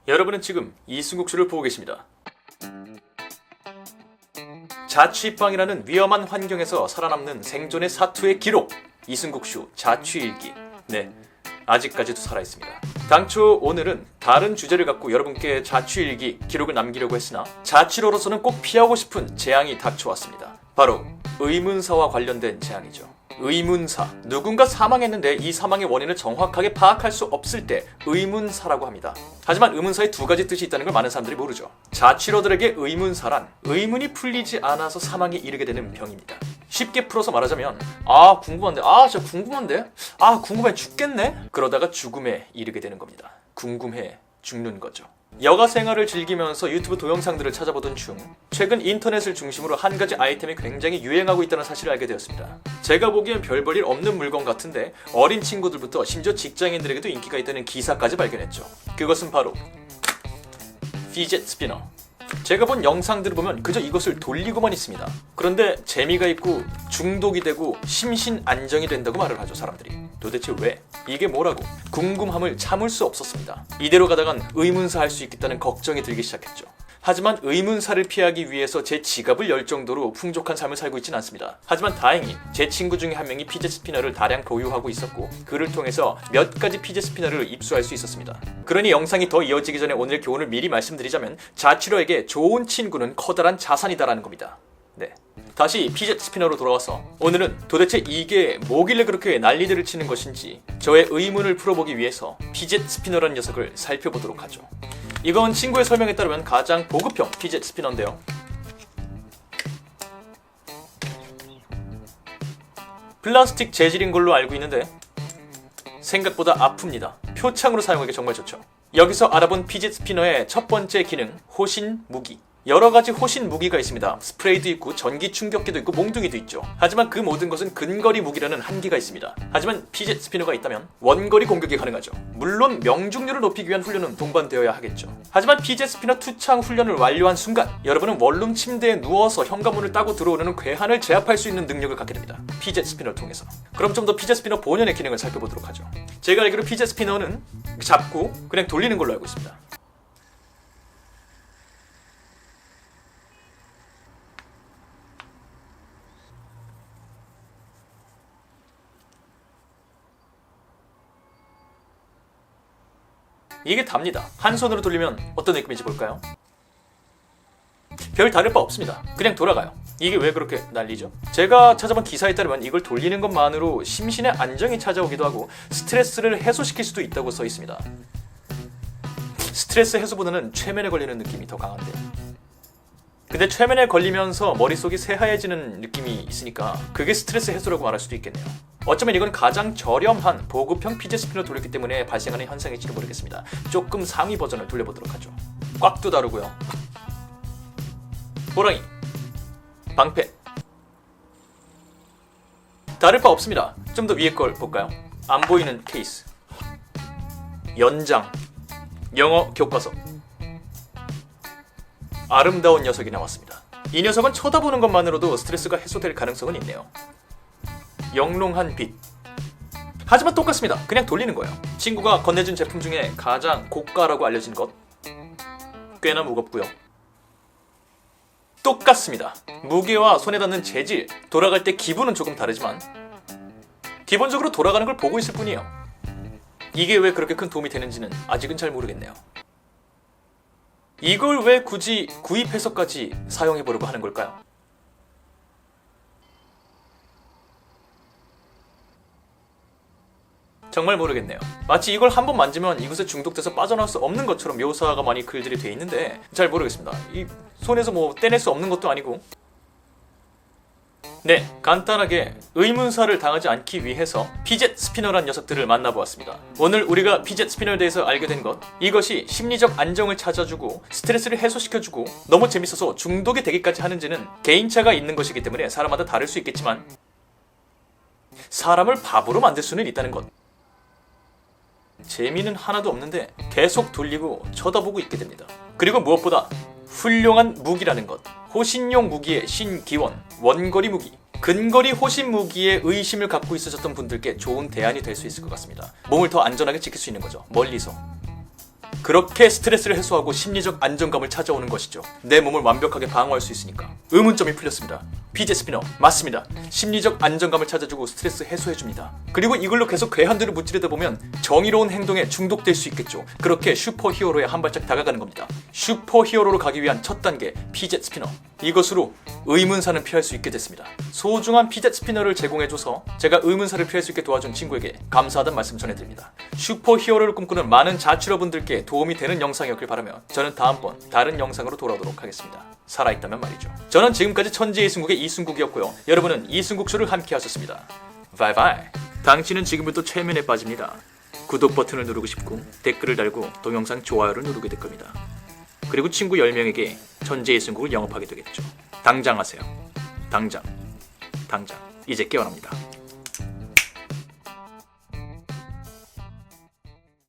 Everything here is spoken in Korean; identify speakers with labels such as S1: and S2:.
S1: 여러분은 지금 이승국쇼를 보고 계십니다. 자취방이라는 위험한 환경에서 살아남는 생존의 사투의 기록, 이승국쇼 자취일기. 네, 아직까지도 살아있습니다. 당초 오늘은 다른 주제를 갖고 여러분께 자취일기 기록을 남기려고 했으나 자취로로서는 꼭 피하고 싶은 재앙이 닥쳐왔습니다. 바로 의문사와 관련된 재앙이죠. 의문사, 누군가 사망했는데 이 사망의 원인을 정확하게 파악할 수 없을 때 의문사라고 합니다. 하지만 의문사에 두 가지 뜻이 있다는 걸 많은 사람들이 모르죠. 자취러들에게 의문사란 의문이 풀리지 않아서 사망에 이르게 되는 병입니다. 쉽게 풀어서 말하자면 궁금해 죽겠네? 그러다가 죽음에 이르게 되는 겁니다. 궁금해 죽는 거죠. 여가 생활을 즐기면서 유튜브 동영상들을 찾아보던 중 최근 인터넷을 중심으로 한 가지 아이템이 굉장히 유행하고 있다는 사실을 알게 되었습니다. 제가 보기엔 별 볼 일 없는 물건 같은데 어린 친구들부터 심지어 직장인들에게도 인기가 있다는 기사까지 발견했죠. 그것은 바로 피젯 스피너. 제가 본 영상들을 보면 그저 이것을 돌리고만 있습니다. 그런데 재미가 있고 중독이 되고 심신 안정이 된다고 말을 하죠, 사람들이. 도대체 왜? 이게 뭐라고? 궁금함을 참을 수 없었습니다. 이대로 가다간 의문사 할 수 있겠다는 걱정이 들기 시작했죠. 하지만 의문사를 피하기 위해서 제 지갑을 열 정도로 풍족한 삶을 살고 있지는 않습니다. 하지만 다행히 제 친구 중에 한 명이 피젯 스피너를 다량 보유하고 있었고 그를 통해서 몇 가지 피젯 스피너를 입수할 수 있었습니다. 그러니 영상이 더 이어지기 전에 오늘 교훈을 미리 말씀드리자면 자취러에게 좋은 친구는 커다란 자산이다라는 겁니다. 네. 다시 피젯 스피너로 돌아와서 오늘은 도대체 이게 뭐길래 그렇게 난리들을 치는 것인지 저의 의문을 풀어보기 위해서 피젯 스피너라는 녀석을 살펴보도록 하죠. 이건 친구의 설명에 따르면 가장 보급형 피젯 스피너인데요. 플라스틱 재질인 걸로 알고 있는데 생각보다 아픕니다. 표창으로 사용하기 정말 좋죠. 여기서 알아본 피젯 스피너의 첫 번째 기능, 호신 무기. 여러 가지 호신 무기가 있습니다. 스프레이도 있고 전기 충격기도 있고 몽둥이도 있죠. 하지만 그 모든 것은 근거리 무기라는 한계가 있습니다. 하지만 피젯 스피너가 있다면 원거리 공격이 가능하죠. 물론 명중률을 높이기 위한 훈련은 동반되어야 하겠죠. 하지만 피젯 스피너 투창 훈련을 완료한 순간 여러분은 원룸 침대에 누워서 현관문을 따고 들어오는 괴한을 제압할 수 있는 능력을 갖게 됩니다. 피젯 스피너를 통해서. 그럼 좀 더 피젯 스피너 본연의 기능을 살펴보도록 하죠. 제가 알기로 피젯 스피너는 잡고 그냥 돌리는 걸로 알고 있습니다. 이게 답니다. 한 손으로 돌리면 어떤 느낌인지 볼까요? 별 다를 바 없습니다. 그냥 돌아가요. 이게 왜 그렇게 난리죠? 제가 찾아본 기사에 따르면 이걸 돌리는 것만으로 심신의 안정이 찾아오기도 하고 스트레스를 해소시킬 수도 있다고 써 있습니다. 스트레스 해소보다는 최면에 걸리는 느낌이 더 강한데, 근데 최면에 걸리면서 머릿속이 새하얘지는 느낌이 있으니까 그게 스트레스 해소라고 말할 수도 있겠네요. 어쩌면 이건 가장 저렴한 보급형 피젯 스피너 돌렸기 때문에 발생하는 현상일지도 모르겠습니다. 조금 상위 버전을 돌려보도록 하죠. 꽉도 다르고요. 호랑이, 방패. 다를 바 없습니다. 좀 더 위에 걸 볼까요? 안 보이는 케이스. 연장, 영어 교과서. 아름다운 녀석이 나왔습니다. 이 녀석은 쳐다보는 것만으로도 스트레스가 해소될 가능성은 있네요. 영롱한 빛. 하지만 똑같습니다. 그냥 돌리는 거예요. 친구가 건네준 제품 중에 가장 고가라고 알려진 것. 꽤나 무겁고요. 똑같습니다. 무게와 손에 닿는 재질, 돌아갈 때 기분은 조금 다르지만 기본적으로 돌아가는 걸 보고 있을 뿐이에요. 이게 왜 그렇게 큰 도움이 되는지는 아직은 잘 모르겠네요. 이걸 왜 굳이 구입해서까지 사용해보려고 하는 걸까요? 정말 모르겠네요. 마치 이걸 한번 만지면 이곳에 중독돼서 빠져나올 수 없는 것처럼 묘사가 많이 글들이 돼 있는데 잘 모르겠습니다. 이 손에서 뭐 떼낼 수 없는 것도 아니고. 네, 간단하게 의문사를 당하지 않기 위해서 피젯 스피너란 녀석들을 만나보았습니다. 오늘 우리가 피젯 스피너에 대해서 알게 된 것, 이것이 심리적 안정을 찾아주고 스트레스를 해소시켜주고 너무 재밌어서 중독이 되기까지 하는지는 개인차가 있는 것이기 때문에 사람마다 다를 수 있겠지만 사람을 바보로 만들 수는 있다는 것. 재미는 하나도 없는데 계속 돌리고 쳐다보고 있게 됩니다. 그리고 무엇보다 훌륭한 무기라는 것. 호신용 무기의 신기원, 원거리 무기. 근거리 호신 무기에 의심을 갖고 있으셨던 분들께 좋은 대안이 될 수 있을 것 같습니다. 몸을 더 안전하게 지킬 수 있는 거죠. 멀리서. 그렇게 스트레스를 해소하고 심리적 안정감을 찾아오는 것이죠. 내 몸을 완벽하게 방어할 수 있으니까. 의문점이 풀렸습니다. 피제 스피너 맞습니다. 심리적 안정감을 찾아주고 스트레스 해소해줍니다. 그리고 이걸로 계속 괴한들을 무찌르다 보면 정의로운 행동에 중독될 수 있겠죠. 그렇게 슈퍼히어로에 한 발짝 다가가는 겁니다. 슈퍼히어로로 가기 위한 첫 단계 피젯 스피너. 이것으로 의문사는 피할 수 있게 됐습니다. 소중한 피젯 스피너를 제공해줘서 제가 의문사를 피할 수 있게 도와준 친구에게 감사하다는 말씀 전해드립니다. 슈퍼히어로를 꿈꾸는 많은 자취러분들께 도움이 되는 영상이었길 바라며 저는 다음번 다른 영상으로 돌아오도록 하겠습니다. 살아있다면 말이죠. 저는 지금까지 천지의 이승국의 이승국이었고요. 여러분은 이승국쇼를 함께 하셨습니다. 바이바이. 당신은 지금부터 최면에 빠집니다. 구독 버튼을 누르고 싶고 댓글을 달고 동영상 좋아요를 누르게 될 겁니다. 그리고 친구 10명에게 천지의 이승국을 영업하게 되겠죠. 당장 하세요. 당장. 이제 깨어납니다.